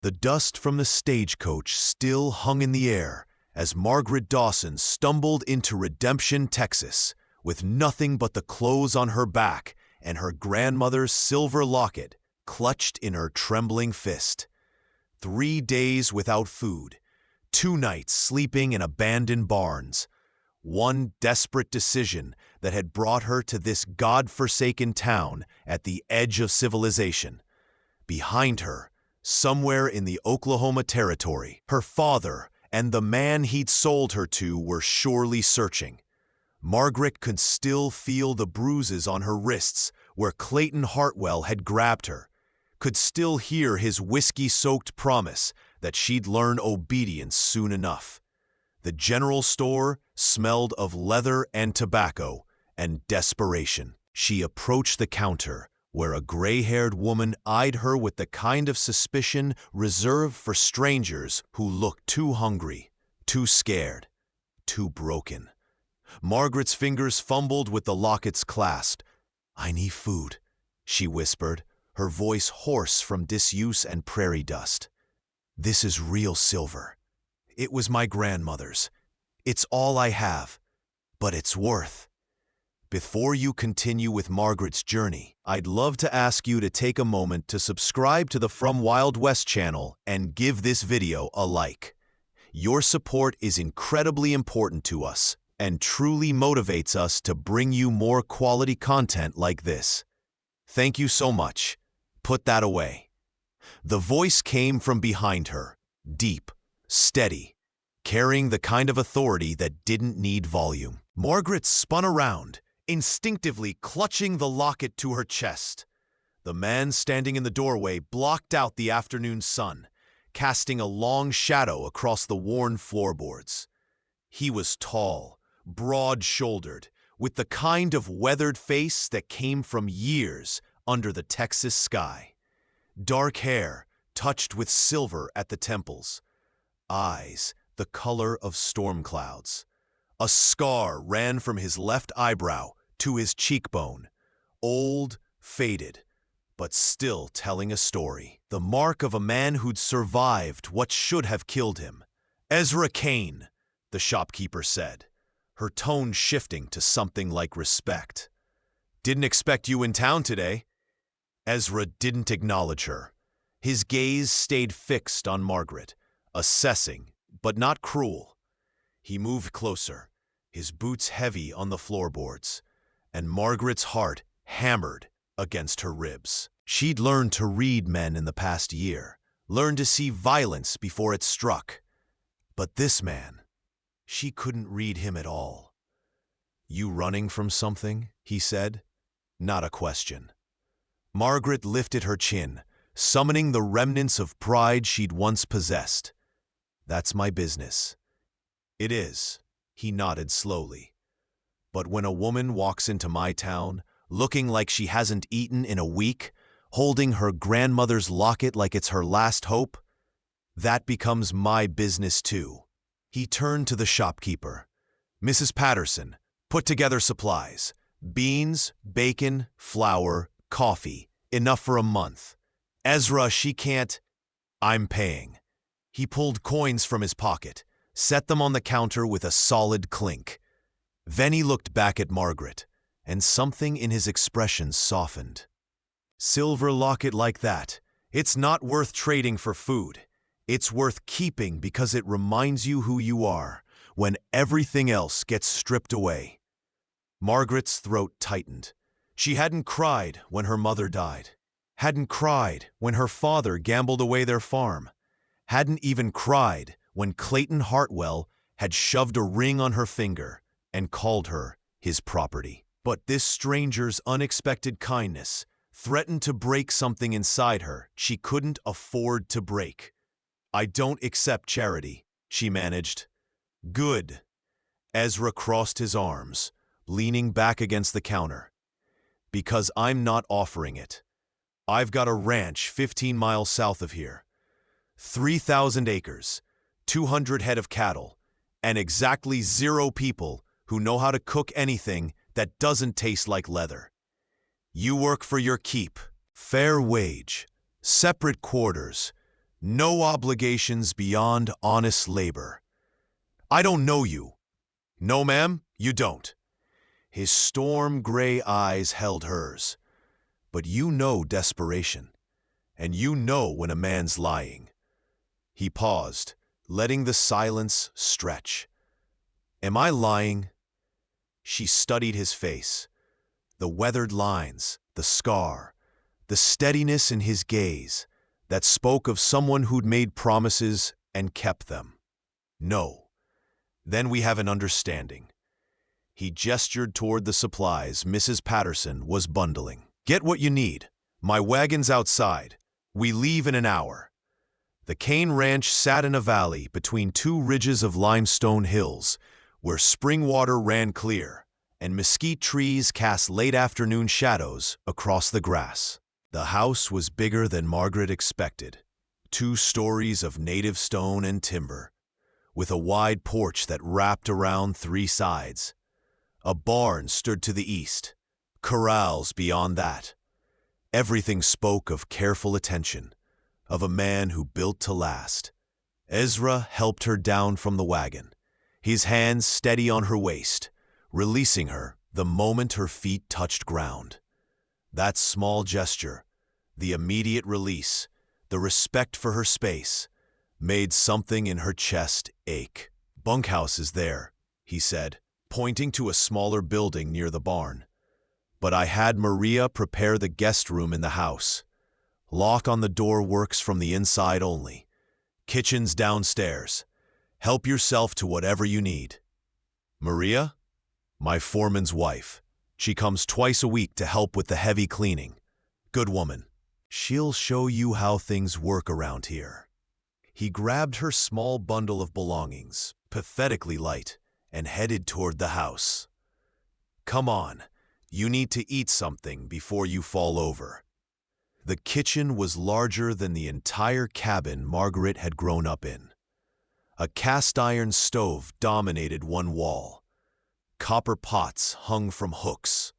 The dust from the stagecoach still hung in the air as Margaret Dawson stumbled into Redemption, Texas, with nothing but the clothes on her back and her grandmother's silver locket clutched in her trembling fist. 3 days without food, 2 nights sleeping in abandoned barns, one desperate decision that had brought her to this God-forsaken town at the edge of civilization. Behind her, somewhere in the Oklahoma Territory, her father and the man he'd sold her to were surely searching. Margaret could still feel the bruises on her wrists where Clayton Hartwell had grabbed her, could still hear his whiskey-soaked promise that she'd learn obedience soon enough. The general store smelled of leather and tobacco and desperation. She approached the counter, where a gray-haired woman eyed her with the kind of suspicion reserved for strangers who looked too hungry, too scared, too broken. Margaret's fingers fumbled with the locket's clasp. "I need food," she whispered, her voice hoarse from disuse and prairie dust. "This is real silver. It was my grandmother's. It's all I have, but it's worth." Before you continue with Margaret's journey, I'd love to ask you to take a moment to subscribe to the From Wild West channel and give this video a like. Your support is incredibly important to us and truly motivates us to bring you more quality content like this. Thank you so much. Put that away. The voice came from behind her, deep, steady, carrying the kind of authority that didn't need volume. Margaret spun around, instinctively clutching the locket to her chest. The man standing in the doorway blocked out the afternoon sun, casting a long shadow across the worn floorboards. He was tall, broad-shouldered, with the kind of weathered face that came from years under the Texas sky. Dark hair, touched with silver at the temples. Eyes, the color of storm clouds. A scar ran from his left eyebrow to his cheekbone. Old, faded, but still telling a story. The mark of a man who'd survived what should have killed him. "Ezra Kane," the shopkeeper said, her tone shifting to something like respect. "Didn't expect you in town today." Ezra didn't acknowledge her. His gaze stayed fixed on Margaret, assessing, but not cruel. He moved closer, his boots heavy on the floorboards, and Margaret's heart hammered against her ribs. She'd learned to read men in the past year, learned to see violence before it struck. But this man, she couldn't read him at all. "You running from something?" he said. Not a question. Margaret lifted her chin, summoning the remnants of pride she'd once possessed. "That's my business." "It is," he nodded slowly. "But when a woman walks into my town, looking like she hasn't eaten in a week, holding her grandmother's locket like it's her last hope, that becomes my business too." He turned to the shopkeeper. "Mrs. Patterson, put together supplies. Beans, bacon, flour, coffee, enough for a month. Ezra, she can't—" "I'm paying." He pulled coins from his pocket, set them on the counter with a solid clink. Then he looked back at Margaret, and something in his expression softened. "Silver locket like that, it's not worth trading for food. It's worth keeping because it reminds you who you are when everything else gets stripped away." Margaret's throat tightened. She hadn't cried when her mother died, hadn't cried when her father gambled away their farm, hadn't even cried when Clayton Hartwell had shoved a ring on her finger and called her his property. But this stranger's unexpected kindness threatened to break something inside her she couldn't afford to break. "I don't accept charity," she managed. "Good." Ezra crossed his arms, leaning back against the counter. "Because I'm not offering it. I've got a ranch 15 miles south of here. 3,000 acres, 200 head of cattle, and exactly 0 people who know how to cook anything that doesn't taste like leather. You work for your keep, fair wage, separate quarters, No obligations beyond honest labor. I don't know you. No, ma'am, you don't. His storm-gray eyes held hers. But you know desperation, and you know when a man's lying. He paused, letting the silence stretch. Am I lying? She studied his face. The weathered lines, the scar, the steadiness in his gaze that spoke of someone who'd made promises and kept them. No. Then we have an understanding. He gestured toward the supplies Mrs. Patterson was bundling. Get what you need. My wagon's outside. We leave in an hour. The Kane Ranch sat in a valley between two ridges of limestone hills, where spring water ran clear, and mesquite trees cast late afternoon shadows across the grass. The house was bigger than Margaret expected. 2 stories of native stone and timber, with a wide porch that wrapped around 3 sides. A barn stood to the east, corrals beyond that. Everything spoke of careful attention, of a man who built to last. Ezra helped her down from the wagon, his hands steady on her waist, releasing her the moment her feet touched ground. That small gesture, the immediate release, the respect for her space, made something in her chest ache. Bunkhouse is there, he said, pointing to a smaller building near the barn. But I had Maria prepare the guest room in the house. Lock on the door works from the inside only. Kitchen's downstairs. Help yourself to whatever you need. Maria? My foreman's wife. She comes twice a week to help with the heavy cleaning. Good woman. She'll show you how things work around here. He grabbed her small bundle of belongings, pathetically light, and headed toward the house. Come on, you need to eat something before you fall over. The kitchen was larger than the entire cabin Margaret had grown up in. A cast-iron stove dominated one wall. Copper pots hung from hooks.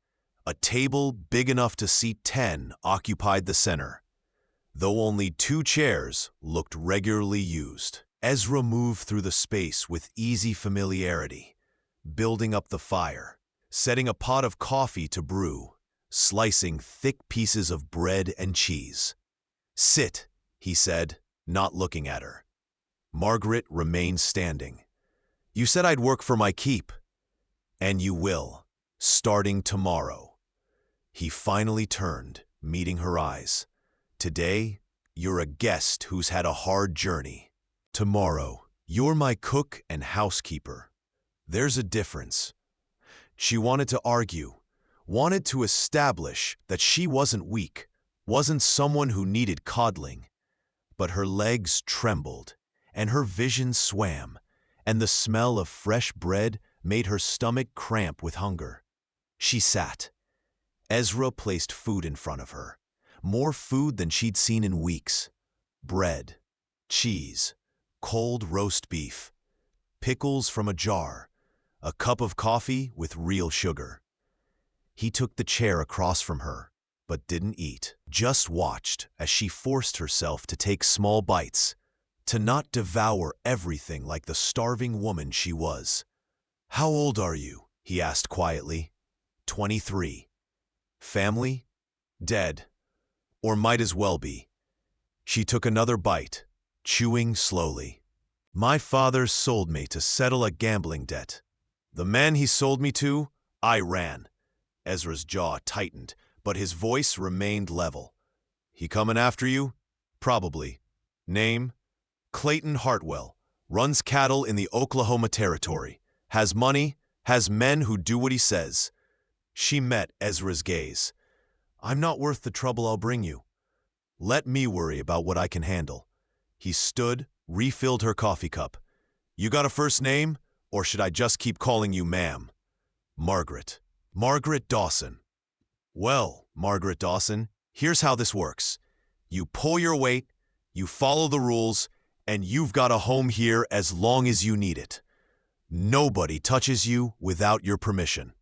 A table big enough to seat 10 occupied the center, though only 2 chairs looked regularly used. Ezra moved through the space with easy familiarity, building up the fire, setting a pot of coffee to brew, slicing thick pieces of bread and cheese. Sit, he said, not looking at her. Margaret remained standing. You said I'd work for my keep. And you will, starting tomorrow. He finally turned, meeting her eyes. Today, you're a guest who's had a hard journey. Tomorrow, you're my cook and housekeeper. There's a difference. She wanted to argue, wanted to establish that she wasn't weak, wasn't someone who needed coddling. But her legs trembled, and her vision swam, and the smell of fresh bread made her stomach cramp with hunger. She sat. Ezra placed food in front of her, more food than she'd seen in weeks. Bread, cheese, cold roast beef, pickles from a jar, a cup of coffee with real sugar. He took the chair across from her, but didn't eat, just watched as she forced herself to take small bites, to not devour everything like the starving woman she was. How old are you? He asked quietly. 23. Family? Dead. Or might as well be. She took another bite, chewing slowly. My father sold me to settle a gambling debt. The man he sold me to, I ran. Ezra's jaw tightened, but his voice remained level. He coming after you? Probably. Name? Clayton Hartwell. Runs cattle in the Oklahoma Territory. Has money, has men who do what he says. She met Ezra's gaze. I'm not worth the trouble I'll bring you. Let me worry about what I can handle. He stood, refilled her coffee cup. You got a first name, or should I just keep calling you ma'am? Margaret. Margaret Dawson. Well, Margaret Dawson, here's how this works. You pull your weight, you follow the rules, and you've got a home here as long as you need it. Nobody touches you without your permission.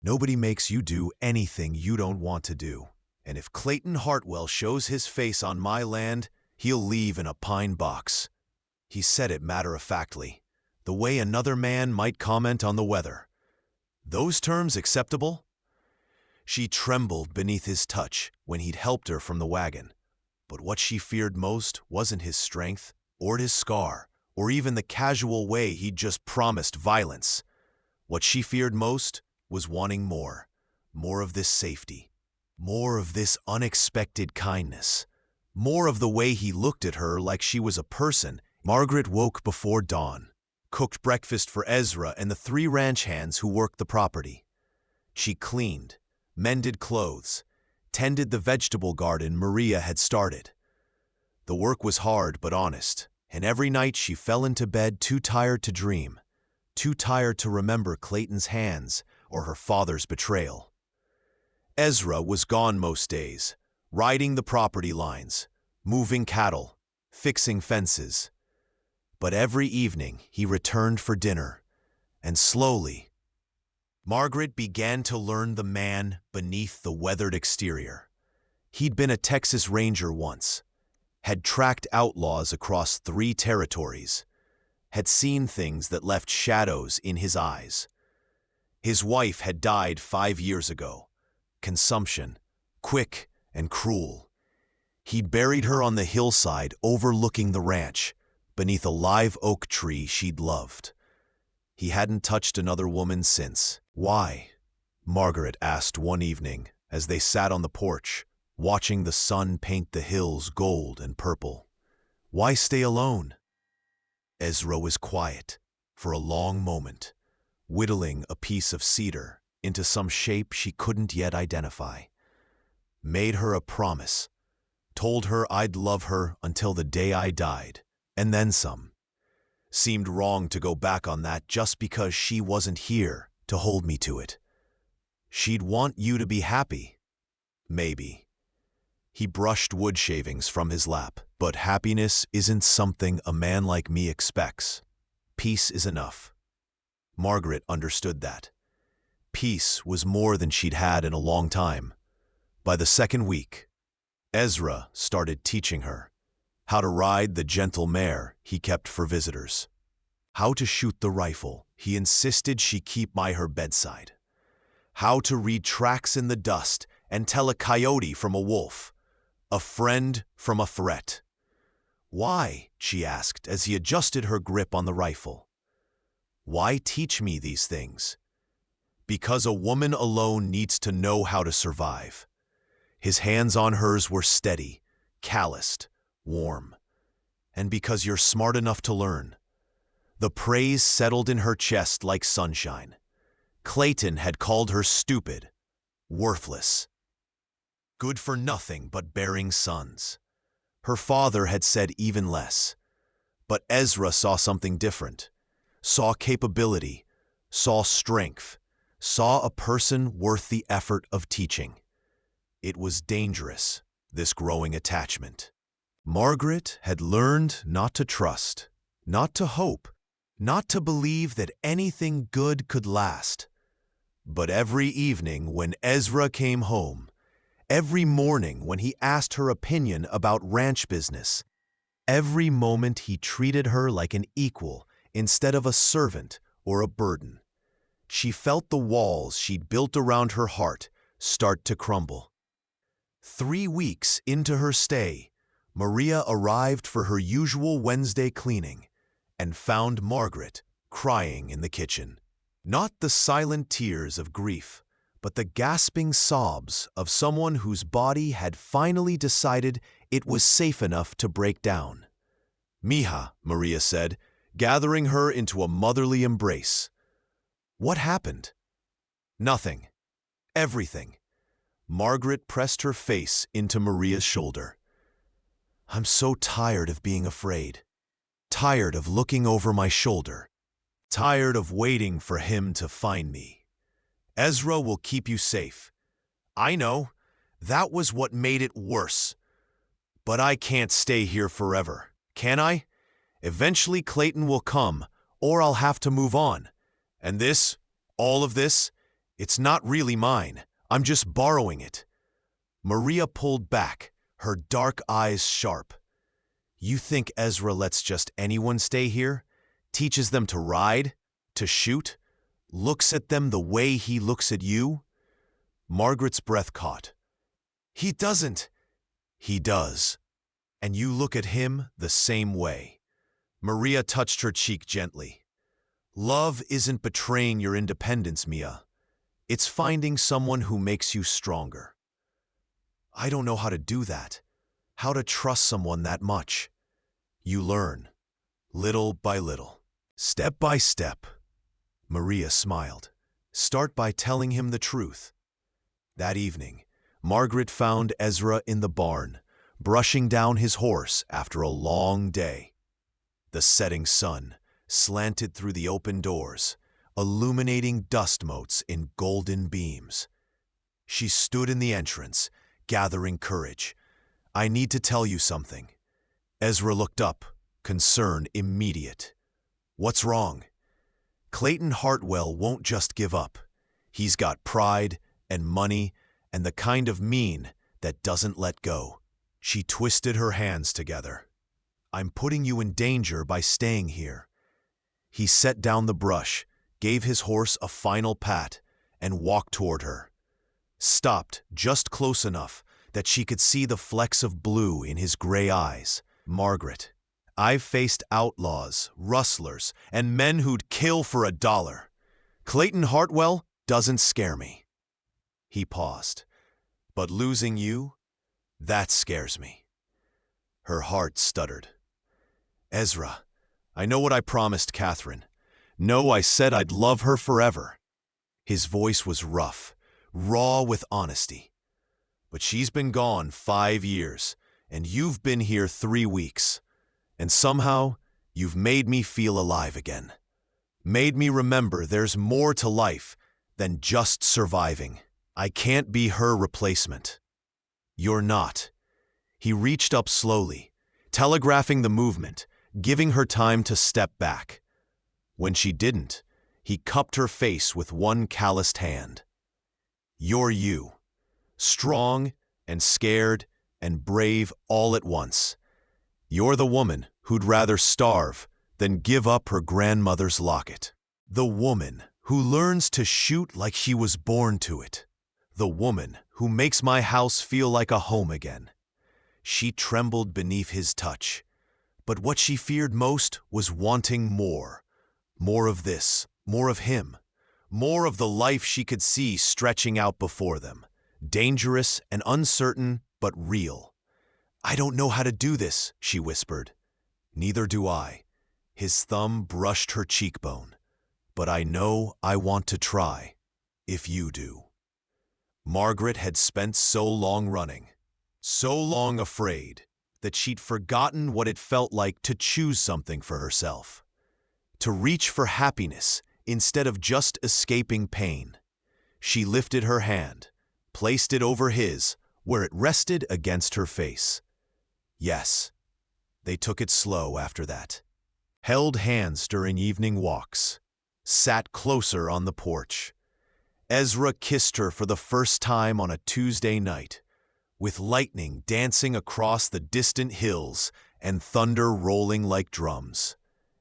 Nobody makes you do anything you don't want to do. And if Clayton Hartwell shows his face on my land, He'll leave in a pine box. He said it matter-of-factly, the way another man might comment on the weather. Those terms acceptable? She trembled beneath his touch when he'd helped her from the wagon. But what she feared most wasn't his strength, or his scar, or even the casual way he'd just promised violence. What she feared most was wanting more. More of this safety. More of this unexpected kindness. More of the way he looked at her like she was a person. Margaret woke before dawn, cooked breakfast for Ezra and the 3 ranch hands who worked the property. She cleaned, mended clothes, tended the vegetable garden Maria had started. The work was hard but honest, and every night she fell into bed too tired to dream, too tired to remember Clayton's hands or her father's betrayal. Ezra was gone most days, riding the property lines, moving cattle, fixing fences. But every evening he returned for dinner, and slowly, Margaret began to learn the man beneath the weathered exterior. He'd been a Texas Ranger once, had tracked outlaws across 3 territories, had seen things that left shadows in his eyes. His wife had died 5 years ago. Consumption, quick and cruel. He'd buried her on the hillside overlooking the ranch, beneath a live oak tree she'd loved. He hadn't touched another woman since. Why? Margaret asked one evening as they sat on the porch, watching the sun paint the hills gold and purple. Why stay alone? Ezra was quiet for a long moment, whittling a piece of cedar into some shape she couldn't yet identify. Made her a promise, told her I'd love her until the day I died, and then some. Seemed wrong to go back on that just because she wasn't here to hold me to it. She'd want you to be happy. Maybe. He brushed wood shavings from his lap. But happiness isn't something a man like me expects. Peace is enough. Margaret understood that. Peace was more than she'd had in a long time. By the 2nd week, Ezra started teaching her how to ride the gentle mare he kept for visitors, how to shoot the rifle he insisted she keep by her bedside, how to read tracks in the dust and tell a coyote from a wolf, a friend from a threat. Why? She asked as he adjusted her grip on the rifle. Why teach me these things? Because a woman alone needs to know how to survive. His hands on hers were steady, calloused, warm. And because you're smart enough to learn. The praise settled in her chest like sunshine. Clayton had called her stupid, worthless, good for nothing but bearing sons. Her father had said even less. But Ezra saw something different. Saw capability, saw strength, saw a person worth the effort of teaching. It was dangerous, this growing attachment. Margaret had learned not to trust, not to hope, not to believe that anything good could last. But every evening when Ezra came home, every morning when he asked her opinion about ranch business, every moment he treated her like an equal instead of a servant or a burden, she felt the walls she'd built around her heart start to crumble. 3 weeks into her stay, Maria arrived for her usual Wednesday cleaning and found Margaret crying in the kitchen. Not the silent tears of grief, but the gasping sobs of someone whose body had finally decided it was safe enough to break down. "Mija," Maria said, gathering her into a motherly embrace. "What happened?" "Nothing. Everything." Margaret pressed her face into Maria's shoulder. "I'm so tired of being afraid. Tired of looking over my shoulder. Tired of waiting for him to find me. Ezra will keep you safe. I know. That was what made it worse. But I can't stay here forever, can I? Eventually Clayton will come, or I'll have to move on. And this, all of this, it's not really mine. I'm just borrowing it." Maria pulled back, her dark eyes sharp. You think Ezra lets just anyone stay here? Teaches them to ride? To shoot? Looks at them the way he looks at you? Margaret's breath caught. He doesn't. He does. And you look at him the same way. Maria touched her cheek gently. Love isn't betraying your independence, Mia. It's finding someone who makes you stronger. I don't know how to do that. How to trust someone that much. You learn, little by little, step by step. Maria smiled. Start by telling him the truth. That evening, Margaret found Ezra in the barn, brushing down his horse after a long day. The setting sun slanted through the open doors, illuminating dust motes in golden beams. She stood in the entrance, gathering courage. I need to tell you something. Ezra looked up, concern immediate. What's wrong? Clayton Hartwell won't just give up. He's got pride and money and the kind of mean that doesn't let go. She twisted her hands together. I'm putting you in danger by staying here. He set down the brush, gave his horse a final pat, and walked toward her. Stopped just close enough that she could see the flecks of blue in his gray eyes. Margaret, I've faced outlaws, rustlers, and men who'd kill for $1. Clayton Hartwell doesn't scare me. He paused. But losing you, that scares me. Her heart stuttered. Ezra, I know what I promised Catherine. No, I said I'd love her forever. His voice was rough, raw with honesty. But she's been gone 5 years, and you've been here 3 weeks. And somehow, you've made me feel alive again. Made me remember there's more to life than just surviving. I can't be her replacement. You're not. He reached up slowly, telegraphing the movement, giving her time to step back. When she didn't, he cupped her face with one calloused hand. You're you. Strong and scared and brave all at once. You're the woman who'd rather starve than give up her grandmother's locket. The woman who learns to shoot like she was born to it. The woman who makes my house feel like a home again. She trembled beneath his touch. But what she feared most was wanting more. More of this, more of him. More of the life she could see stretching out before them. Dangerous and uncertain, but real. I don't know how to do this, she whispered. Neither do I. His thumb brushed her cheekbone. But I know I want to try, if you do. Margaret had spent so long running, so long afraid, that she'd forgotten what it felt like to choose something for herself. To reach for happiness instead of just escaping pain. She lifted her hand, placed it over his, where it rested against her face. Yes, they took it slow after that. Held hands during evening walks. Sat closer on the porch. Ezra kissed her for the first time on a Tuesday night, with lightning dancing across the distant hills and thunder rolling like drums.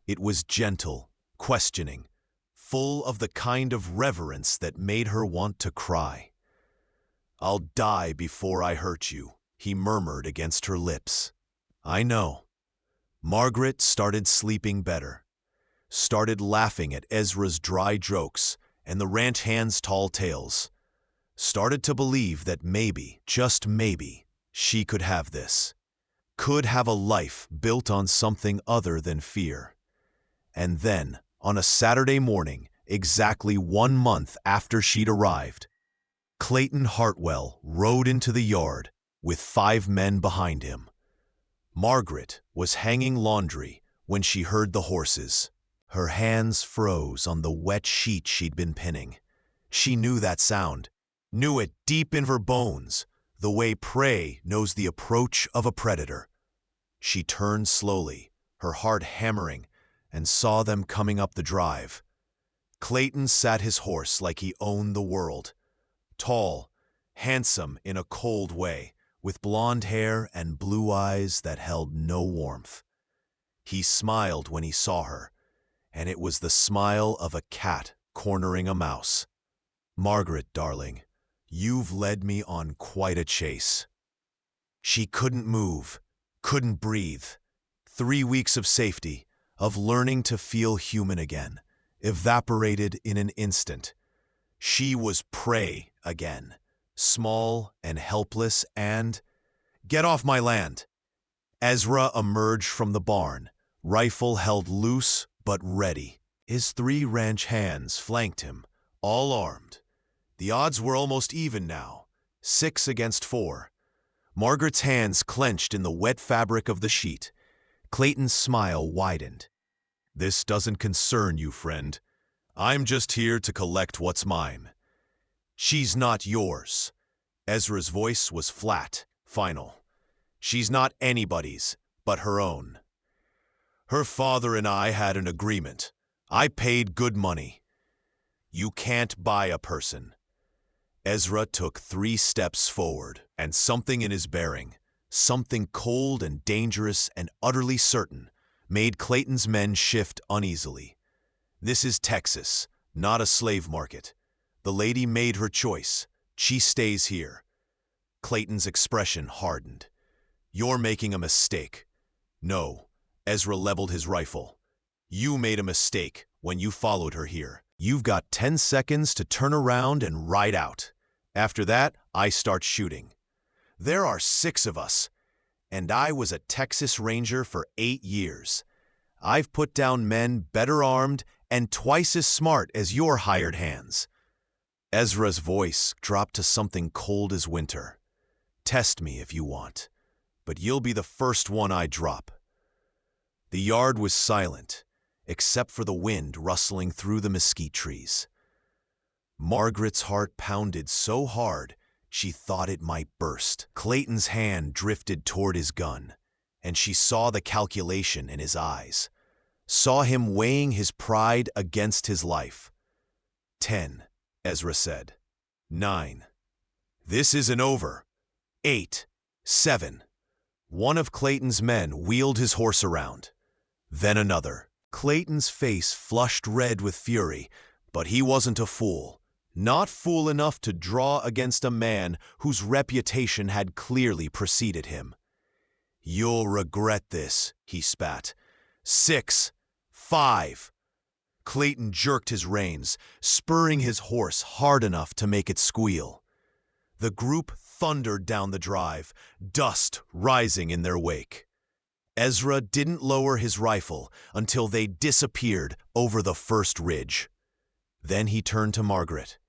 It was gentle, questioning, full of the kind of reverence that made her want to cry. I'll die before I hurt you, he murmured against her lips. I know. Margaret started sleeping better, started laughing at Ezra's dry jokes and the ranch hand's tall tales, started to believe that maybe, just maybe, she could have this, could have a life built on something other than fear. And then, on a Saturday morning, exactly 1 month after she'd arrived, Clayton Hartwell rode into the yard with 5 men behind him. Margaret was hanging laundry when she heard the horses. Her hands froze on the wet sheet she'd been pinning. She knew that sound, knew it deep in her bones, the way prey knows the approach of a predator. She turned slowly, her heart hammering, and saw them coming up the drive. Clayton sat his horse like he owned the world. Tall, handsome in a cold way, with blonde hair and blue eyes that held no warmth. He smiled when he saw her, and it was the smile of a cat cornering a mouse. "Margaret, darling, you've led me on quite a chase." She couldn't move, couldn't breathe. 3 weeks of safety, of learning to feel human again, evaporated in an instant. She was prey again, small and helpless and— "Get off my land!" Ezra emerged from the barn, rifle held loose but ready. His 3 ranch hands flanked him, all armed. The odds were almost even now, 6 against 4. Margaret's hands clenched in the wet fabric of the sheet. Clayton's smile widened. "This doesn't concern you, friend. I'm just here to collect what's mine." "She's not yours." Ezra's voice was flat, final. "She's not anybody's, but her own. Her father and I had an agreement. I paid good money. You can't buy a person." Ezra took 3 steps forward, and something in his bearing, something cold and dangerous and utterly certain, made Clayton's men shift uneasily. This is Texas, not a slave market. The lady made her choice. She stays here. Clayton's expression hardened. "You're making a mistake." "No." Ezra leveled his rifle. "You made a mistake when you followed her here. You've got 10 seconds to turn around and ride out. After that, I start shooting. There are 6 of us, and I was a Texas Ranger for 8 years. I've put down men better armed and twice as smart as your hired hands." Ezra's voice dropped to something cold as winter. "Test me if you want, but you'll be the first one I drop." The yard was silent, except for the wind rustling through the mesquite trees. Margaret's heart pounded so hard she thought it might burst. Clayton's hand drifted toward his gun, and she saw the calculation in his eyes, saw him weighing his pride against his life. 10, Ezra said. 9. "This isn't over." 8, 7. One of Clayton's men wheeled his horse around. Then another. Clayton's face flushed red with fury, but he wasn't a fool. Not fool enough to draw against a man whose reputation had clearly preceded him. "You'll regret this," he spat. 6, 5. Clayton jerked his reins, spurring his horse hard enough to make it squeal. The group thundered down the drive, dust rising in their wake. Ezra didn't lower his rifle until they disappeared over the first ridge. Then he turned to Margaret.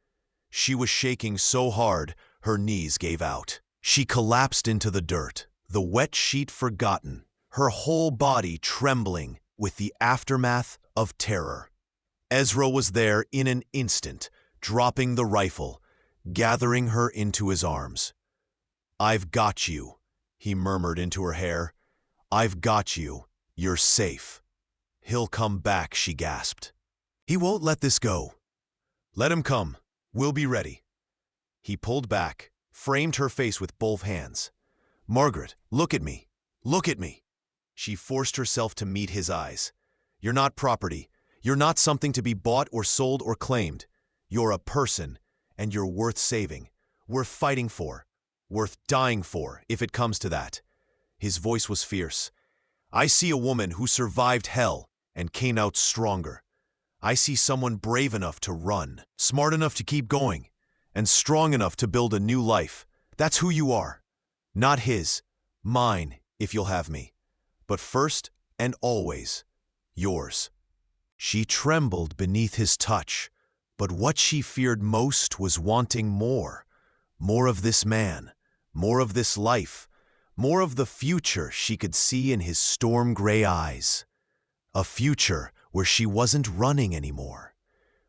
She was shaking so hard, her knees gave out. She collapsed into the dirt, the wet sheet forgotten, her whole body trembling with the aftermath of terror. Ezra was there in an instant, dropping the rifle, gathering her into his arms. "I've got you," he murmured into her hair. "I've got you. You're safe." "He'll come back," she gasped. "He won't let this go." "Let him come. We'll be ready." He pulled back, framed her face with both hands. "Margaret, look at me. Look at me." She forced herself to meet his eyes. "You're not property. You're not something to be bought or sold or claimed. You're a person, and you're worth saving, worth fighting for, worth dying for, if it comes to that." His voice was fierce. "I see a woman who survived hell and came out stronger. I see someone brave enough to run, smart enough to keep going, and strong enough to build a new life. That's who you are. Not his, mine, if you'll have me. But first and always, yours." She trembled beneath his touch, but what she feared most was wanting more. More of this man, more of this life, more of the future she could see in his storm-gray eyes. A future where she wasn't running anymore,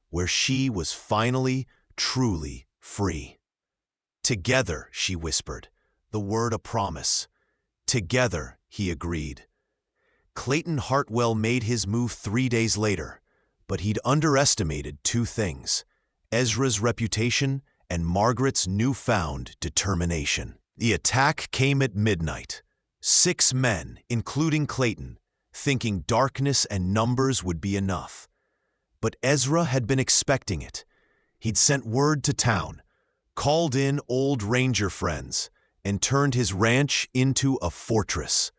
where she was finally, truly free. "Together," she whispered, the word a promise. "Together," he agreed. Clayton Hartwell made his move 3 days later, but he'd underestimated 2 things: Ezra's reputation and Margaret's newfound determination. The attack came at midnight. 6 men, including Clayton, thinking darkness and numbers would be enough. But Ezra had been expecting it. He'd sent word to town, called in old ranger friends, and turned his ranch into a fortress.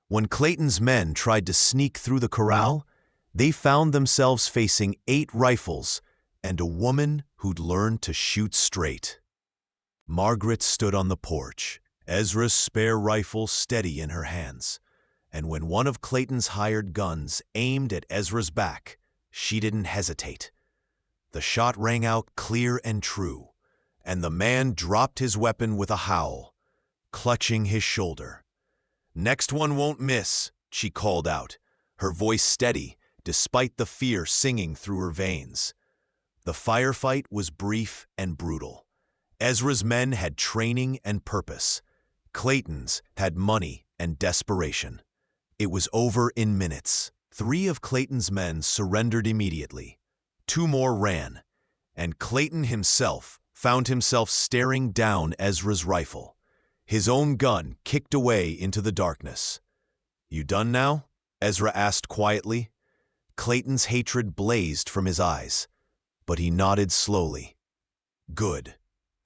When Clayton's men tried to sneak through the corral, they found themselves facing 8 rifles and a woman who'd learned to shoot straight. Margaret stood on the porch, Ezra's spare rifle steady in her hands, and when one of Clayton's hired guns aimed at Ezra's back, she didn't hesitate. The shot rang out clear and true, and the man dropped his weapon with a howl, clutching his shoulder. "Next one won't miss," she called out, her voice steady despite the fear singing through her veins. The firefight was brief and brutal. Ezra's men had training and purpose. Clayton's had money and desperation. It was over in minutes. 3 of Clayton's men surrendered immediately. 2 more ran, and Clayton himself found himself staring down Ezra's rifle, his own gun kicked away into the darkness. "You done now?" Ezra asked quietly. Clayton's hatred blazed from his eyes, but he nodded slowly. "Good.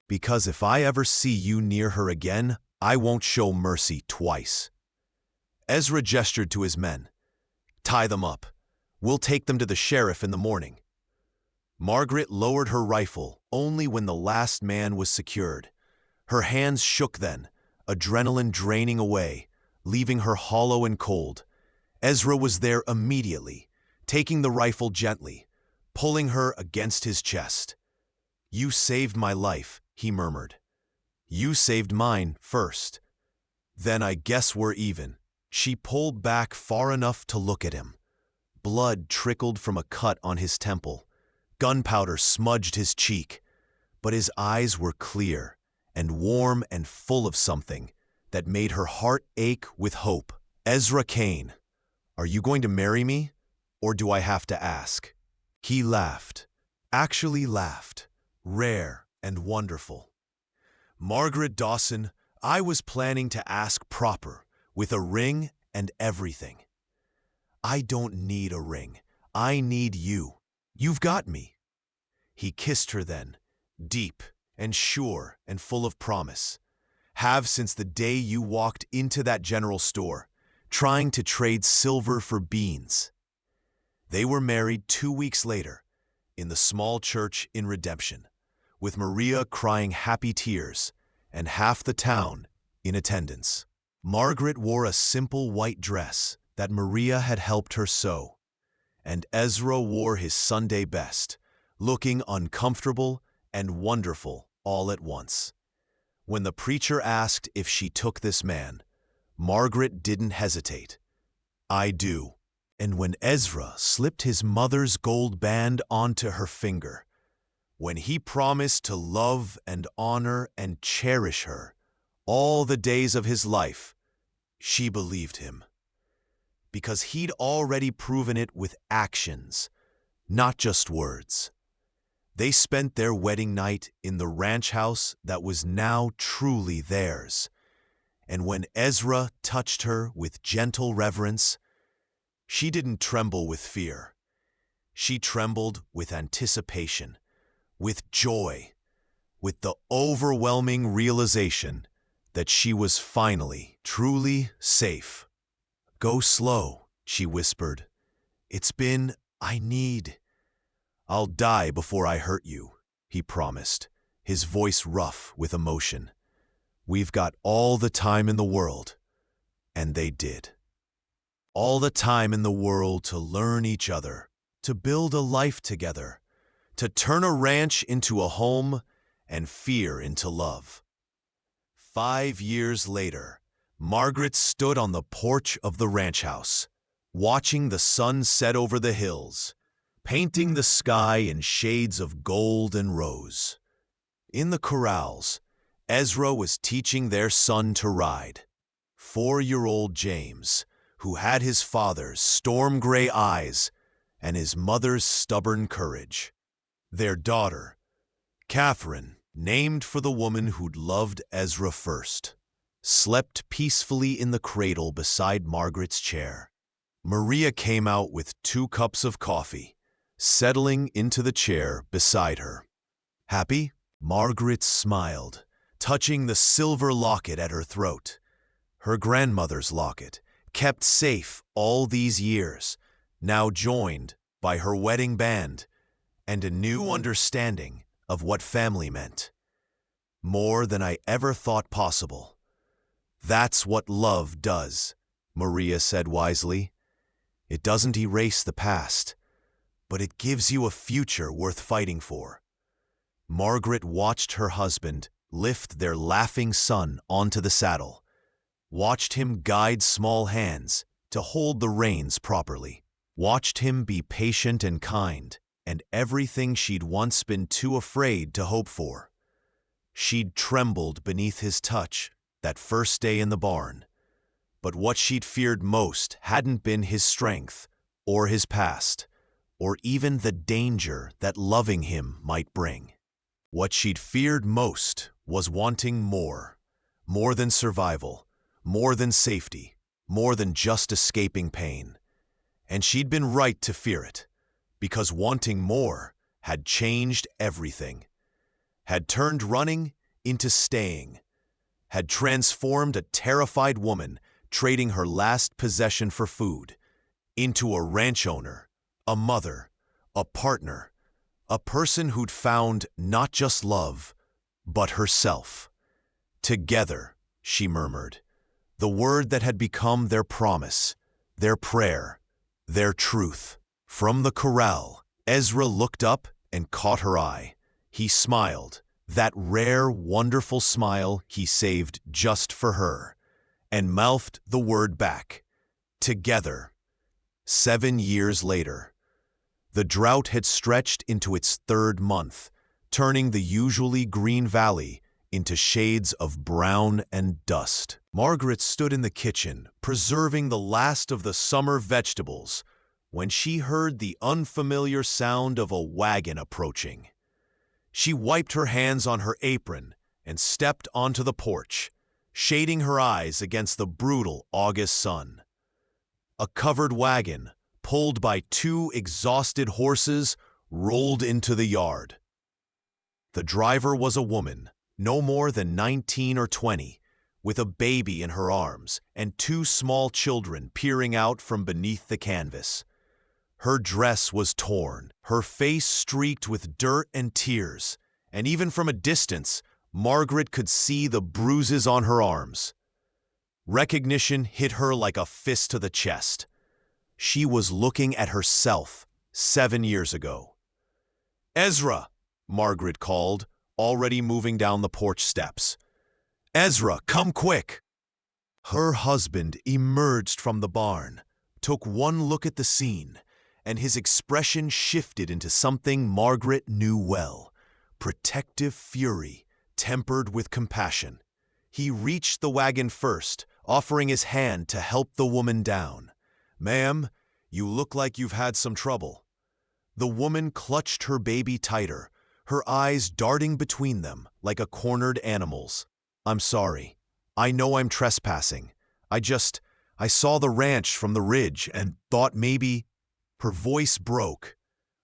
Because if I ever see you near her again, I won't show mercy twice." Ezra gestured to his men. "Tie them up. We'll take them to the sheriff in the morning." Margaret lowered her rifle only when the last man was secured. Her hands shook then, adrenaline draining away, leaving her hollow and cold. Ezra was there immediately, taking the rifle gently, pulling her against his chest. "You saved my life," he murmured. "You saved mine first. Then I guess we're even." She pulled back far enough to look at him. Blood trickled from a cut on his temple. Gunpowder smudged his cheek, but his eyes were clear and warm and full of something that made her heart ache with hope. "Ezra Kane, are you going to marry me, or do I have to ask?" He laughed, actually laughed, rare and wonderful. "Margaret Dawson, I was planning to ask proper, with a ring and everything. I don't need a ring. I need you. You've got me." He kissed her then, deep and sure and full of promise. "Have since the day you walked into that general store, trying to trade silver for beans." They were married 2 weeks later, in the small church in Redemption, with Maria crying happy tears and half the town in attendance. Margaret wore a simple white dress that Maria had helped her sew, and Ezra wore his Sunday best, looking uncomfortable and wonderful all at once. When the preacher asked if she took this man, Margaret didn't hesitate. "I do." And when Ezra slipped his mother's gold band onto her finger, when he promised to love and honor and cherish her all the days of his life, she believed him. Because he'd already proven it with actions, not just words. They spent their wedding night in the ranch house that was now truly theirs. And when Ezra touched her with gentle reverence, she didn't tremble with fear. She trembled with anticipation, with joy, with the overwhelming realization that she was finally, truly safe. "Go slow," she whispered. "I'll die before I hurt you," he promised, his voice rough with emotion. "We've got all the time in the world." And they did. All the time in the world to learn each other, to build a life together, to turn a ranch into a home and fear into love. 5 years later, Margaret stood on the porch of the ranch house, watching the sun set over the hills, painting the sky in shades of gold and rose. In the corrals, Ezra was teaching their son to ride. 4-year-old James, who had his father's storm-gray eyes and his mother's stubborn courage. Their daughter, Catherine, named for the woman who'd loved Ezra first, slept peacefully in the cradle beside Margaret's chair. Maria came out with 2 cups of coffee, settling into the chair beside her. Happy? Margaret smiled, touching the silver locket at her throat. Her grandmother's locket, kept safe all these years, now joined by her wedding band and a new understanding of what family meant. More than I ever thought possible. That's what love does, Maria said wisely. It doesn't erase the past, but it gives you a future worth fighting for. Margaret watched her husband lift their laughing son onto the saddle, watched him guide small hands to hold the reins properly, watched him be patient and kind, and everything she'd once been too afraid to hope for. She'd trembled beneath his touch that first day in the barn, but what she'd feared most hadn't been his strength or his past, or even the danger that loving him might bring. What she'd feared most was wanting more than survival, more than safety, more than just escaping pain. And she'd been right to fear it, because wanting more had changed everything, had turned running into staying, had transformed a terrified woman trading her last possession for food into a ranch owner, a mother, a partner, a person who'd found not just love, but herself. Together, she murmured, the word that had become their promise, their prayer, their truth. From the corral, Ezra looked up and caught her eye. He smiled, that rare, wonderful smile he saved just for her, and mouthed the word back. Together. 7 years later. The drought had stretched into its 3rd month, turning the usually green valley into shades of brown and dust. Margaret stood in the kitchen, preserving the last of the summer vegetables, when she heard the unfamiliar sound of a wagon approaching. She wiped her hands on her apron and stepped onto the porch, shading her eyes against the brutal August sun. A covered wagon, pulled by 2 exhausted horses, rolled into the yard. The driver was a woman, no more than 19 or 20, with a baby in her arms and 2 small children peering out from beneath the canvas. Her dress was torn, her face streaked with dirt and tears, and even from a distance, Margaret could see the bruises on her arms. Recognition hit her like a fist to the chest. She was looking at herself 7 years ago. "Ezra!" Margaret called, already moving down the porch steps. "Ezra, come quick!" Her husband emerged from the barn, took one look at the scene, and his expression shifted into something Margaret knew well: protective fury tempered with compassion. He reached the wagon first, offering his hand to help the woman down. "Ma'am, you look like you've had some trouble." The woman clutched her baby tighter, her eyes darting between them like a cornered animal's. "I'm sorry. I know I'm trespassing. I saw the ranch from the ridge and thought maybe—" Her voice broke.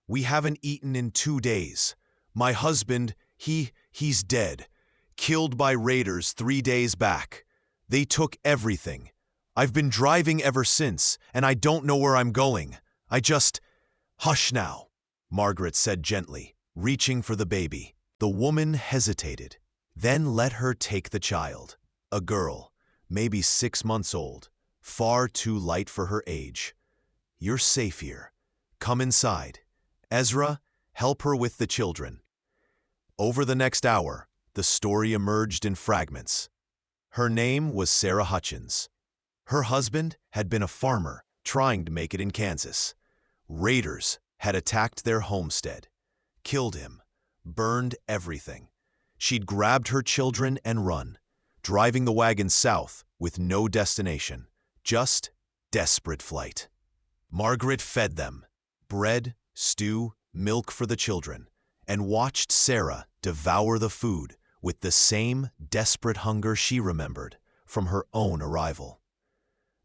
"We haven't eaten in 2 days. My husband, he's dead. Killed by raiders 3 days back. They took everything. I've been driving ever since, and I don't know where I'm going. Hush now," Margaret said gently, reaching for the baby. The woman hesitated, then let her take the child. A girl, maybe 6 months old, far too light for her age. "You're safe here. Come inside. Ezra, help her with the children." Over the next hour, the story emerged in fragments. Her name was Sarah Hutchins. Her husband had been a farmer trying to make it in Kansas. Raiders had attacked their homestead, killed him, burned everything. She'd grabbed her children and run, driving the wagon south with no destination, just desperate flight. Margaret fed them, bread, stew, milk for the children, and watched Sarah devour the food with the same desperate hunger she remembered from her own arrival.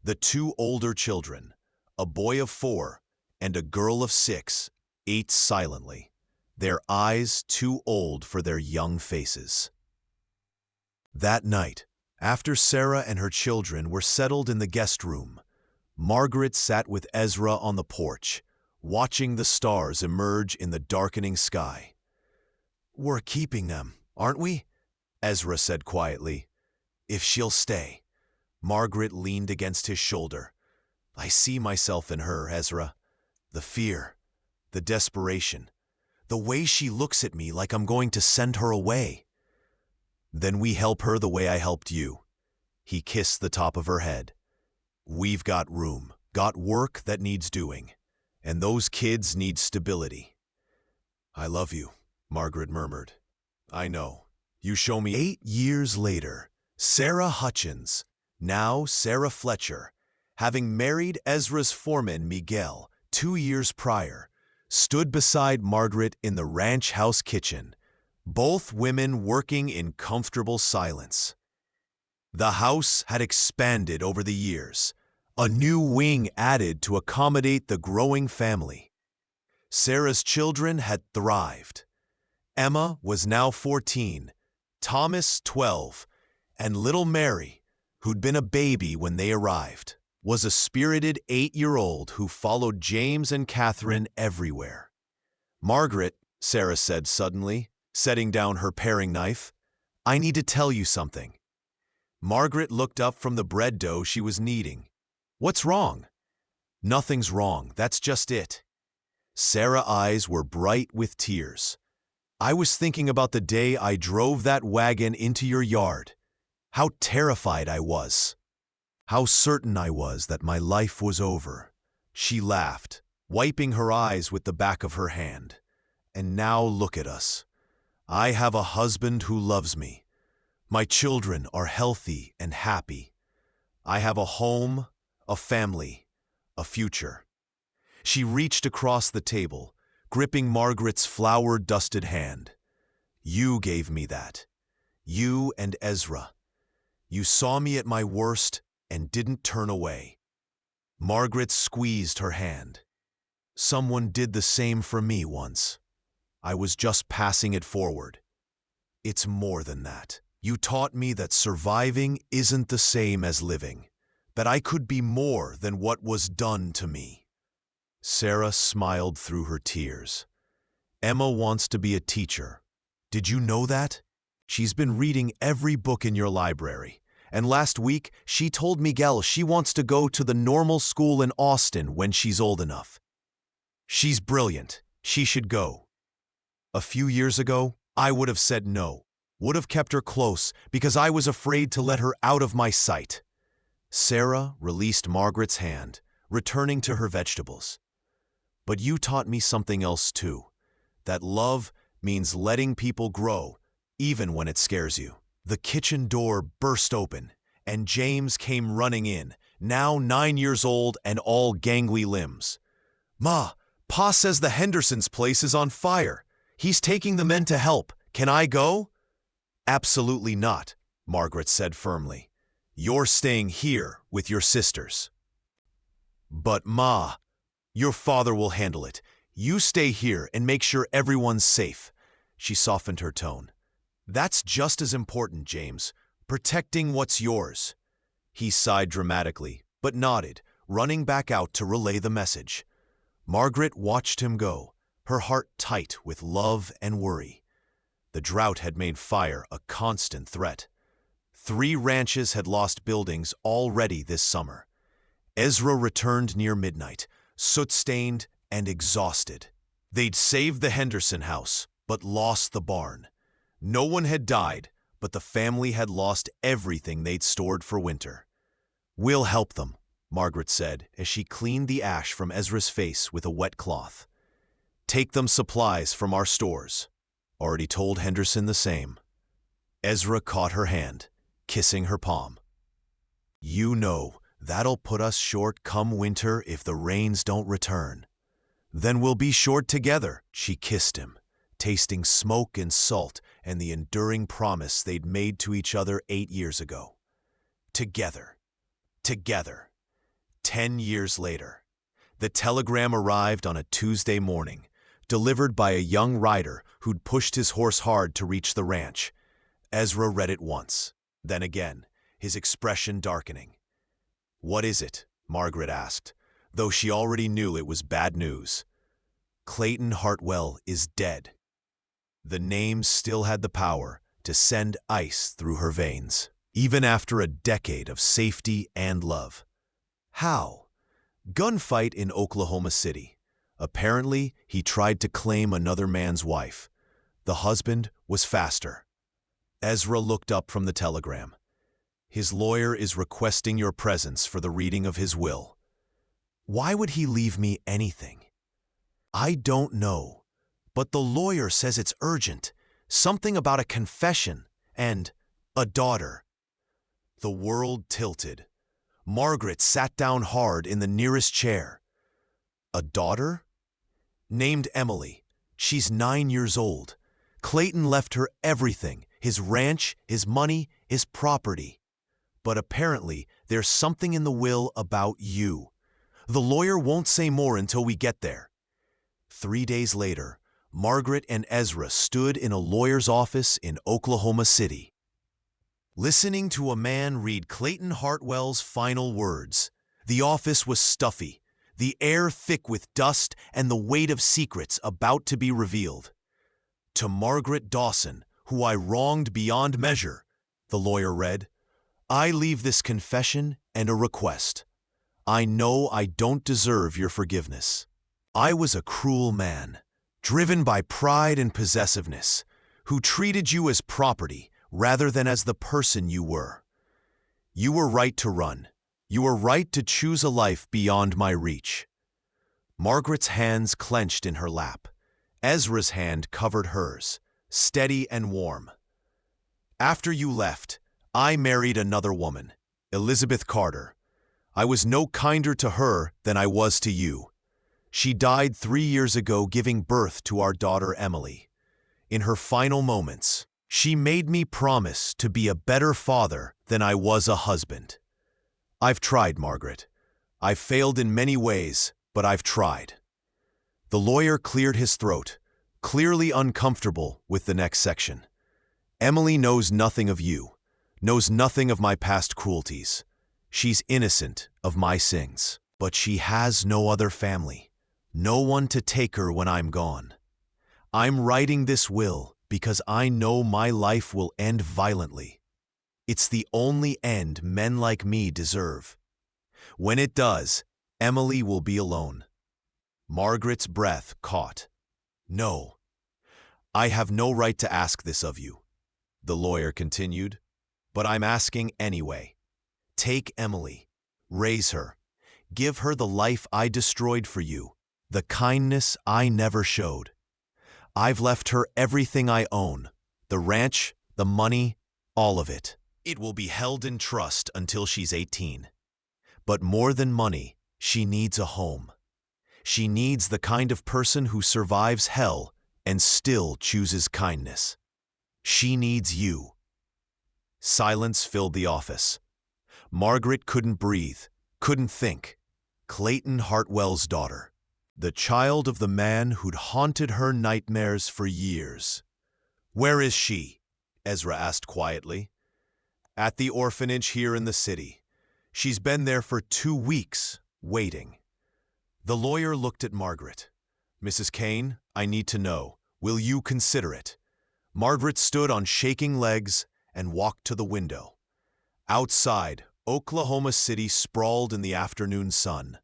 The two older children, a boy of 4 and a girl of 6, ate silently, their eyes too old for their young faces. That night, after Sarah and her children were settled in the guest room, Margaret sat with Ezra on the porch, watching the stars emerge in the darkening sky. "We're keeping them, aren't we?" Ezra said quietly. "If she'll stay." Margaret leaned against his shoulder. "I see myself in her, Ezra. The fear, the desperation, the way she looks at me like I'm going to send her away." "Then we help her the way I helped you." He kissed the top of her head. "We've got room, got work that needs doing, and those kids need stability." "I love you," Margaret murmured. "I know. You show me." 8 years later, Sarah Hutchins, now Sarah Fletcher, having married Ezra's foreman Miguel 2 years prior, stood beside Margaret in the ranch house kitchen, both women working in comfortable silence. The house had expanded over the years, a new wing added to accommodate the growing family. Sarah's children had thrived. Emma was now 14, Thomas 12, and little Mary, who'd been a baby when they arrived, was a spirited 8-year-old who followed James and Catherine everywhere. "Margaret," Sarah said suddenly, setting down her paring knife, "I need to tell you something." Margaret looked up from the bread dough she was kneading. "What's wrong?" "Nothing's wrong, that's just it." Sarah's eyes were bright with tears. "I was thinking about the day I drove that wagon into your yard. How terrified I was. How certain I was that my life was over." She laughed, wiping her eyes with the back of her hand. "And now look at us. I have a husband who loves me. My children are healthy and happy. I have a home, a family, a future." She reached across the table, gripping Margaret's flour-dusted hand. "You gave me that. You and Ezra. You saw me at my worst and didn't turn away." Margaret squeezed her hand. "Someone did the same for me once. I was just passing it forward. It's more than that. You taught me that surviving isn't the same as living, that I could be more than what was done to me." Sarah smiled through her tears. "Emma wants to be a teacher. Did you know that? She's been reading every book in your library, and last week she told Miguel she wants to go to the normal school in Austin when she's old enough. She's brilliant. She should go." A few years ago, I would have said no, would have kept her close because I was afraid to let her out of my sight. Sarah released Margaret's hand, returning to her vegetables. "But you taught me something else too, that love means letting people grow, even when it scares you." The kitchen door burst open, and James came running in, now 9 years old and all gangly limbs. "Ma, Pa says the Hendersons' place is on fire. He's taking the men to help. Can I go?" "Absolutely not," Margaret said firmly. "You're staying here with your sisters." "But Ma, your father will handle it. You stay here and make sure everyone's safe." She softened her tone. "That's just as important, James, protecting what's yours." He sighed dramatically, but nodded, running back out to relay the message. Margaret watched him go, her heart tight with love and worry. The drought had made fire a constant threat. 3 ranches had lost buildings already this summer. Ezra returned near midnight, soot-stained and exhausted. They'd saved the Henderson house, but lost the barn. No one had died, but the family had lost everything they'd stored for winter. "We'll help them," Margaret said as she cleaned the ash from Ezra's face with a wet cloth. "Take them supplies from our stores." Already told Henderson the same. Ezra caught her hand, kissing her palm. "You know, that'll put us short come winter if the rains don't return." "Then we'll be short together," she kissed him, tasting smoke and salt and the enduring promise they'd made to each other 8 years ago. Together. Together. 10 years later. The telegram arrived on a Tuesday morning, delivered by a young rider who'd pushed his horse hard to reach the ranch. Ezra read it once, then again, his expression darkening. "What is it?" Margaret asked, though she already knew it was bad news. "Clayton Hartwell is dead." The name still had the power to send ice through her veins, even after a decade of safety and love. How? Gunfight in Oklahoma City. Apparently, he tried to claim another man's wife. The husband was faster. Ezra looked up from the telegram. "His lawyer is requesting your presence for the reading of his will." "Why would he leave me anything?" "I don't know, but the lawyer says it's urgent. Something about a confession and a daughter." The world tilted. Margaret sat down hard in the nearest chair. "A daughter?" "Named Emily. She's 9 years old. Clayton left her everything, his ranch, his money, his property. But apparently, there's something in the will about you. The lawyer won't say more until we get there." 3 days later, Margaret and Ezra stood in a lawyer's office in Oklahoma City, listening to a man read Clayton Hartwell's final words. The office was stuffy, the air thick with dust and the weight of secrets about to be revealed. "To Margaret Dawson, who I wronged beyond measure," the lawyer read, "I leave this confession and a request. I know I don't deserve your forgiveness. I was a cruel man, driven by pride and possessiveness, who treated you as property rather than as the person you were. You were right to run. You were right to choose a life beyond my reach." Margaret's hands clenched in her lap. Ezra's hand covered hers, steady and warm. "After you left, I married another woman, Elizabeth Carter. I was no kinder to her than I was to you. She died 3 years ago, giving birth to our daughter Emily. In her final moments, she made me promise to be a better father than I was a husband. I've tried, Margaret. I've failed in many ways, but I've tried." The lawyer cleared his throat, clearly uncomfortable with the next section. "Emily knows nothing of you, knows nothing of my past cruelties. She's innocent of my sins, but she has no other family, no one to take her when I'm gone. I'm writing this will because I know my life will end violently. It's the only end men like me deserve. When it does, Emily will be alone." Margaret's breath caught. "No, I have no right to ask this of you," the lawyer continued, "but I'm asking anyway. Take Emily, raise her, give her the life I destroyed for you, the kindness I never showed. I've left her everything I own, the ranch, the money, all of it. It will be held in trust until she's 18. But more than money, she needs a home. She needs the kind of person who survives hell and still chooses kindness. She needs you." Silence filled the office. Margaret couldn't breathe, couldn't think. Clayton Hartwell's daughter, the child of the man who'd haunted her nightmares for years. "Where is she?" Ezra asked quietly. "At the orphanage here in the city. She's been there for 2 weeks, waiting." The lawyer looked at Margaret. "Mrs. Kane, I need to know. Will you consider it?" Margaret stood on shaking legs and walked to the window. Outside, Oklahoma City sprawled in the afternoon sun.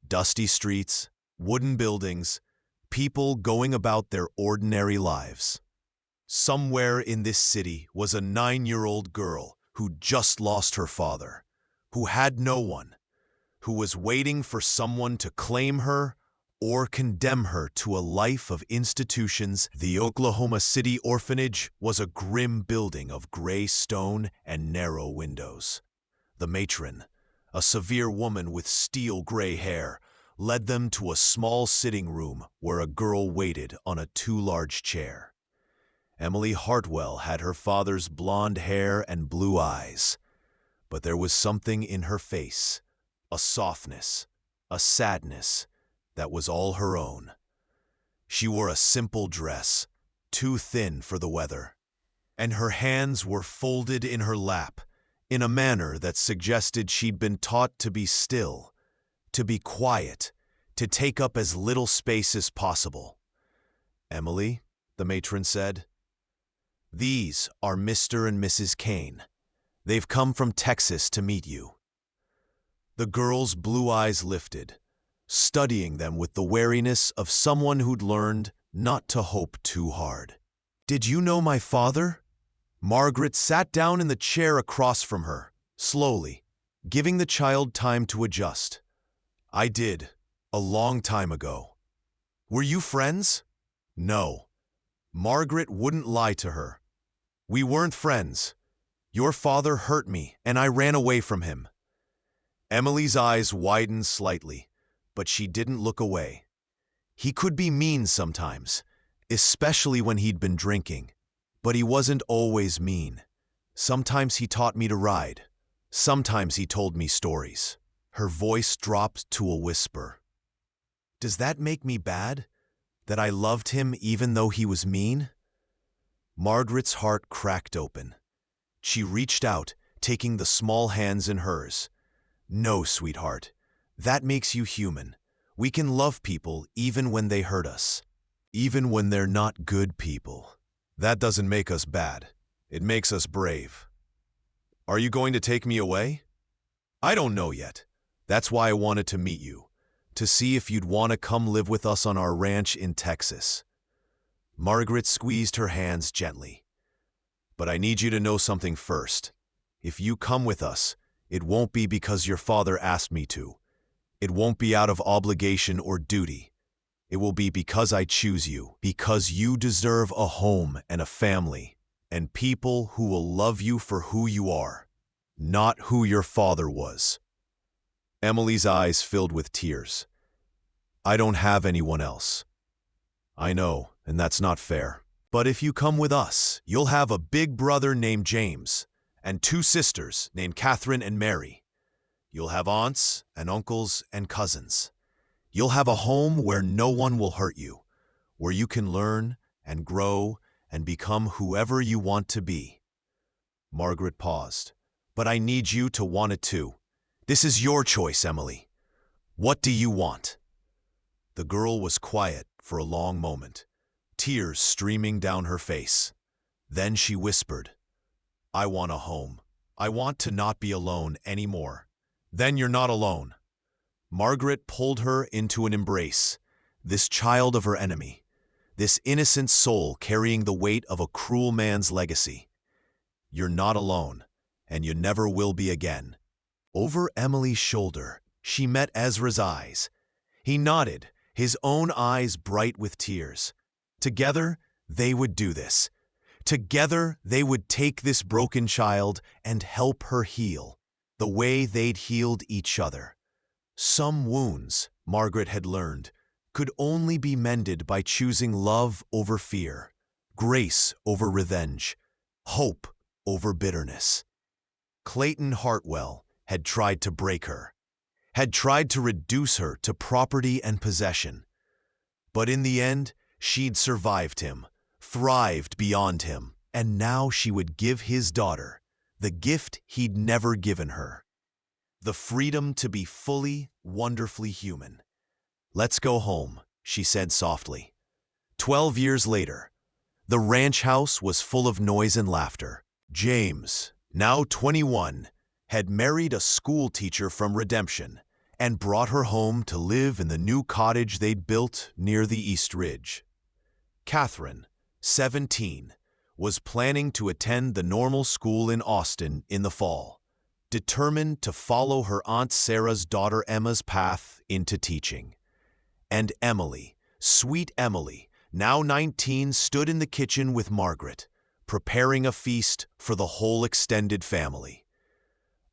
Dusty streets, wooden buildings, people going about their ordinary lives. Somewhere in this city was a 9-year-old girl who'd just lost her father, who had no one, who was waiting for someone to claim her or condemn her to a life of institutions. The Oklahoma City orphanage was a grim building of gray stone and narrow windows. The matron, a severe woman with steel gray hair, led them to a small sitting room where a girl waited on a too large chair. Emily Hartwell had her father's blonde hair and blue eyes, but there was something in her face, a softness, a sadness, that was all her own. She wore a simple dress, too thin for the weather, and her hands were folded in her lap in a manner that suggested she'd been taught to be still, to be quiet, to take up as little space as possible. "Emily," the matron said, "these are Mr. and Mrs. Kane. They've come from Texas to meet you." The girl's blue eyes lifted, studying them with the wariness of someone who'd learned not to hope too hard. "Did you know my father?" Margaret sat down in the chair across from her, slowly, giving the child time to adjust. "I did, a long time ago." "Were you friends?" "No." Margaret wouldn't lie to her. "We weren't friends. Your father hurt me, and I ran away from him." Emily's eyes widened slightly, but she didn't look away. "He could be mean sometimes, especially when he'd been drinking. But he wasn't always mean. Sometimes he taught me to ride. Sometimes he told me stories." Her voice dropped to a whisper. "Does that make me bad? That I loved him even though he was mean?" Margaret's heart cracked open. She reached out, taking the small hands in hers. "No, sweetheart. That makes you human. We can love people even when they hurt us. Even when they're not good people. That doesn't make us bad. It makes us brave. Are you going to take me away?" "I don't know yet. That's why I wanted to meet you, to see if you'd want to come live with us on our ranch in Texas." Margaret squeezed her hands gently. "But I need you to know something first. If you come with us, it won't be because your father asked me to. It won't be out of obligation or duty. It will be because I choose you, because you deserve a home and a family, and people who will love you for who you are, not who your father was." Emily's eyes filled with tears. "I don't have anyone else." "I know, and that's not fair. But if you come with us, you'll have a big brother named James, and 2 sisters named Catherine and Mary. You'll have aunts and uncles and cousins. You'll have a home where no one will hurt you, where you can learn and grow and become whoever you want to be." Margaret paused. "But I need you to want it too. This is your choice, Emily. What do you want?" The girl was quiet for a long moment, tears streaming down her face. Then she whispered, "I want a home. I want to not be alone anymore." "Then you're not alone." Margaret pulled her into an embrace, this child of her enemy, this innocent soul carrying the weight of a cruel man's legacy. "You're not alone, and you never will be again." Over Emily's shoulder, she met Ezra's eyes. He nodded, his own eyes bright with tears. Together, they would do this. Together, they would take this broken child and help her heal, the way they'd healed each other. Some wounds, Margaret had learned, could only be mended by choosing love over fear, grace over revenge, hope over bitterness. Clayton Hartwell had tried to break her, had tried to reduce her to property and possession. But in the end, she'd survived him, thrived beyond him, and now she would give his daughter the gift he'd never given her. The freedom to be fully, wonderfully human. "Let's go home," she said softly. 12 years later, the ranch house was full of noise and laughter. James, now 21, had married a school teacher from Redemption and brought her home to live in the new cottage they'd built near the East Ridge. Catherine, 17, was planning to attend the normal school in Austin in the fall, determined to follow her Aunt Sarah's daughter Emma's path into teaching. And Emily, sweet Emily, now 19, stood in the kitchen with Margaret, preparing a feast for the whole extended family.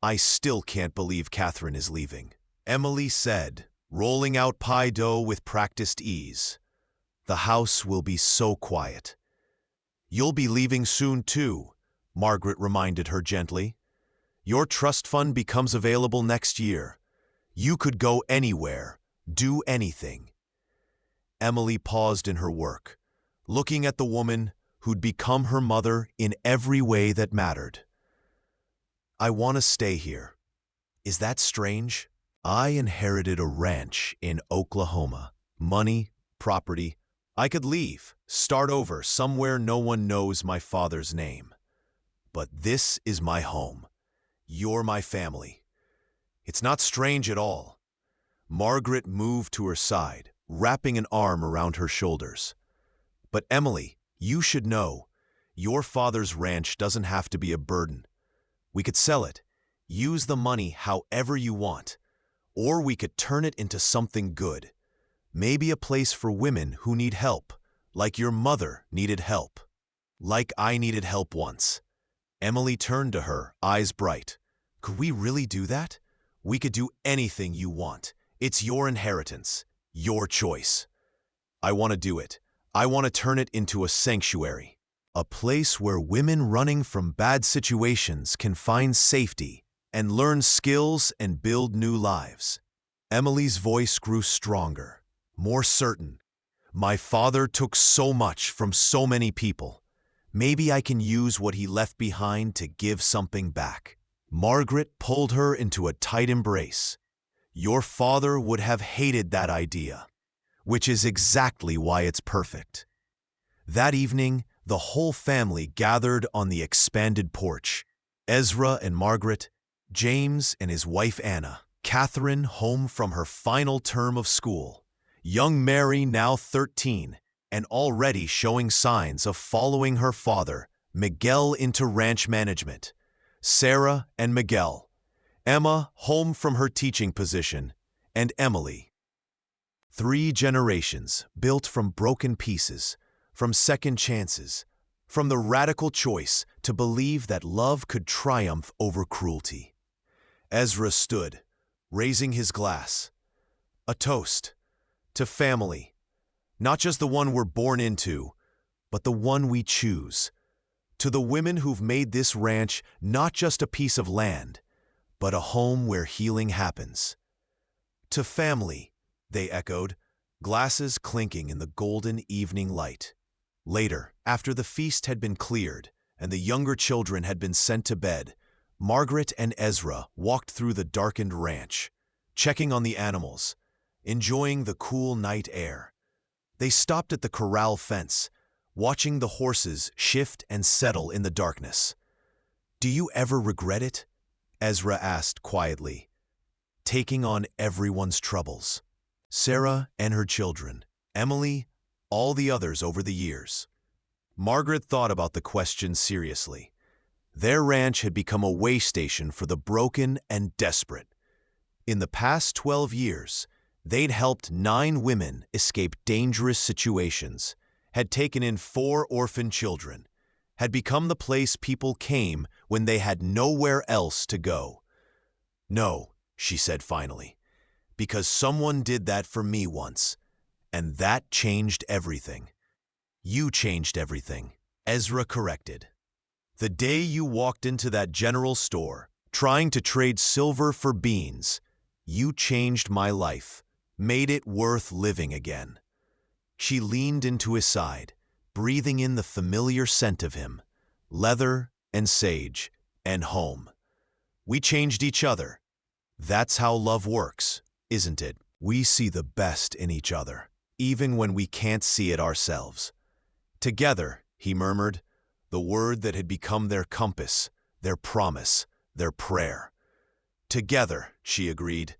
"I still can't believe Catherine is leaving," Emily said, rolling out pie dough with practiced ease. The house will be so quiet. You'll be leaving soon too, Margaret reminded her gently. Your trust fund becomes available next year. You could go anywhere, do anything. Emily paused in her work, looking at the woman who'd become her mother in every way that mattered. I want to stay here. Is that strange? I inherited a ranch in Oklahoma. Money, property. I could leave, start over somewhere no one knows my father's name. But this is my home. You're my family. It's not strange at all. Margaret moved to her side, wrapping an arm around her shoulders. But Emily, you should know, your father's ranch doesn't have to be a burden. We could sell it, use the money however you want, or we could turn it into something good. Maybe a place for women who need help, like your mother needed help. Like I needed help once. Emily turned to her, eyes bright. Could we really do that? We could do anything you want. It's your inheritance, your choice. I want to do it. I want to turn it into a sanctuary. A place where women running from bad situations can find safety and learn skills and build new lives. Emily's voice grew stronger, more certain. My father took so much from so many people. Maybe I can use what he left behind to give something back. Margaret pulled her into a tight embrace. Your father would have hated that idea, which is exactly why it's perfect. That evening, the whole family gathered on the expanded porch. Ezra and Margaret, James and his wife Anna, Catherine home from her final term of school, young Mary now 13 and already showing signs of following her father, Miguel, into ranch management, Sarah and Miguel, Emma home from her teaching position, and Emily. 3 generations built from broken pieces, from second chances, from the radical choice to believe that love could triumph over cruelty. Ezra stood, raising his glass. A toast to family, not just the one we're born into, but the one we choose. To the women who've made this ranch not just a piece of land, but a home where healing happens. To family, they echoed, glasses clinking in the golden evening light. Later, after the feast had been cleared and the younger children had been sent to bed, Margaret and Ezra walked through the darkened ranch, checking on the animals, enjoying the cool night air. They stopped at the corral fence, watching the horses shift and settle in the darkness. Do you ever regret it? Ezra asked quietly, taking on everyone's troubles. Sarah and her children, Emily, all the others over the years. Margaret thought about the question seriously. Their ranch had become a way station for the broken and desperate. In the past 12 years, they'd helped 9 women escape dangerous situations, had taken in 4 orphan children, had become the place people came when they had nowhere else to go. No, she said finally, because someone did that for me once, and that changed everything. You changed everything, Ezra corrected. The day you walked into that general store, trying to trade silver for beans, you changed my life, made it worth living again. She leaned into his side, breathing in the familiar scent of him, leather and sage and home. We changed each other. That's how love works, isn't it? We see the best in each other, even when we can't see it ourselves. Together, he murmured, the word that had become their compass, their promise, their prayer. Together, she agreed.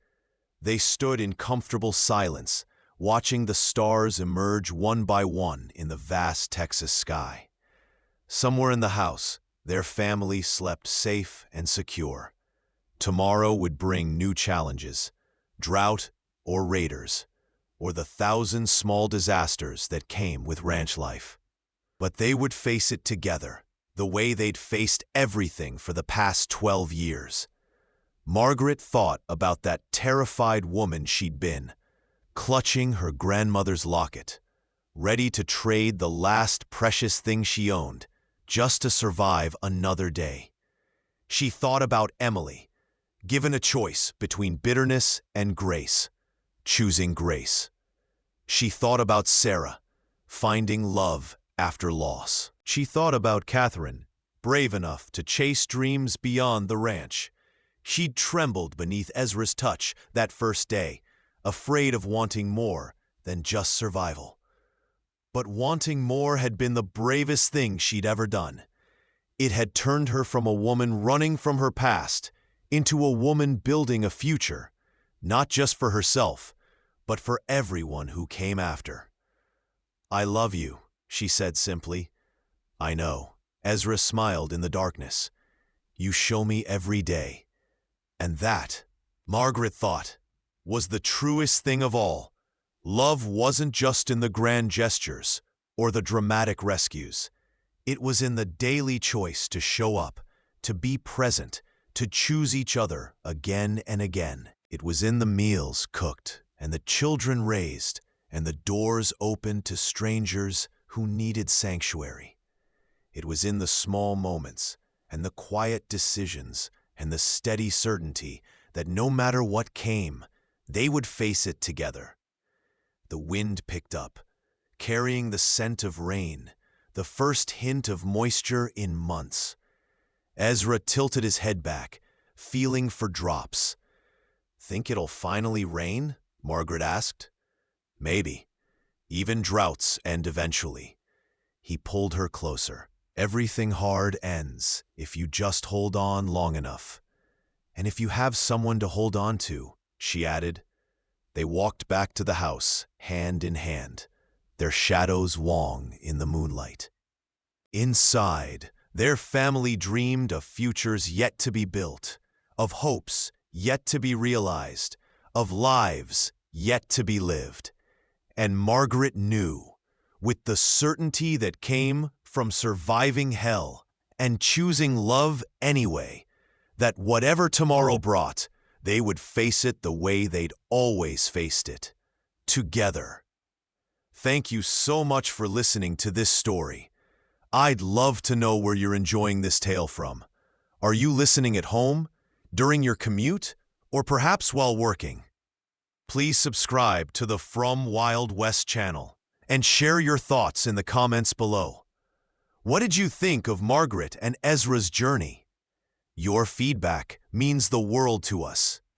They stood in comfortable silence, watching the stars emerge one by one in the vast Texas sky. Somewhere in the house, their family slept safe and secure. Tomorrow would bring new challenges, drought or raiders, or the 1,000 small disasters that came with ranch life. But they would face it together, the way they'd faced everything for the past 12 years. Margaret thought about that terrified woman she'd been, clutching her grandmother's locket, ready to trade the last precious thing she owned just to survive another day. She thought about Emily, given a choice between bitterness and grace, choosing grace. She thought about Sarah, finding love after loss. She thought about Catherine, brave enough to chase dreams beyond the ranch. She'd trembled beneath Ezra's touch that first day, afraid of wanting more than just survival. But wanting more had been the bravest thing she'd ever done. It had turned her from a woman running from her past into a woman building a future, not just for herself, but for everyone who came after. "I love you," she said simply. "I know." Ezra smiled in the darkness. "You show me every day." And that, Margaret thought, was the truest thing of all. Love wasn't just in the grand gestures or the dramatic rescues. It was in the daily choice to show up, to be present, to choose each other again and again. It was in the meals cooked and the children raised and the doors opened to strangers who needed sanctuary. It was in the small moments and the quiet decisions and the steady certainty that no matter what came, they would face it together. The wind picked up, carrying the scent of rain, the first hint of moisture in months. Ezra tilted his head back, feeling for drops. "Think it'll finally rain?" Margaret asked. "Maybe. Even droughts end eventually." He pulled her closer. "Everything hard ends if you just hold on long enough. And if you have someone to hold on to," she added. They walked back to the house, hand in hand, their shadows long in the moonlight. Inside, their family dreamed of futures yet to be built, of hopes yet to be realized, of lives yet to be lived. And Margaret knew, with the certainty that came from surviving hell and choosing love anyway, that whatever tomorrow brought, they would face it the way they'd always faced it, together. Thank you so much for listening to this story. I'd love to know where you're enjoying this tale from. Are you listening at home, during your commute, or perhaps while working? Please subscribe to the From Wild West channel and share your thoughts in the comments below. What did you think of Margaret and Ezra's journey? Your feedback means the world to us.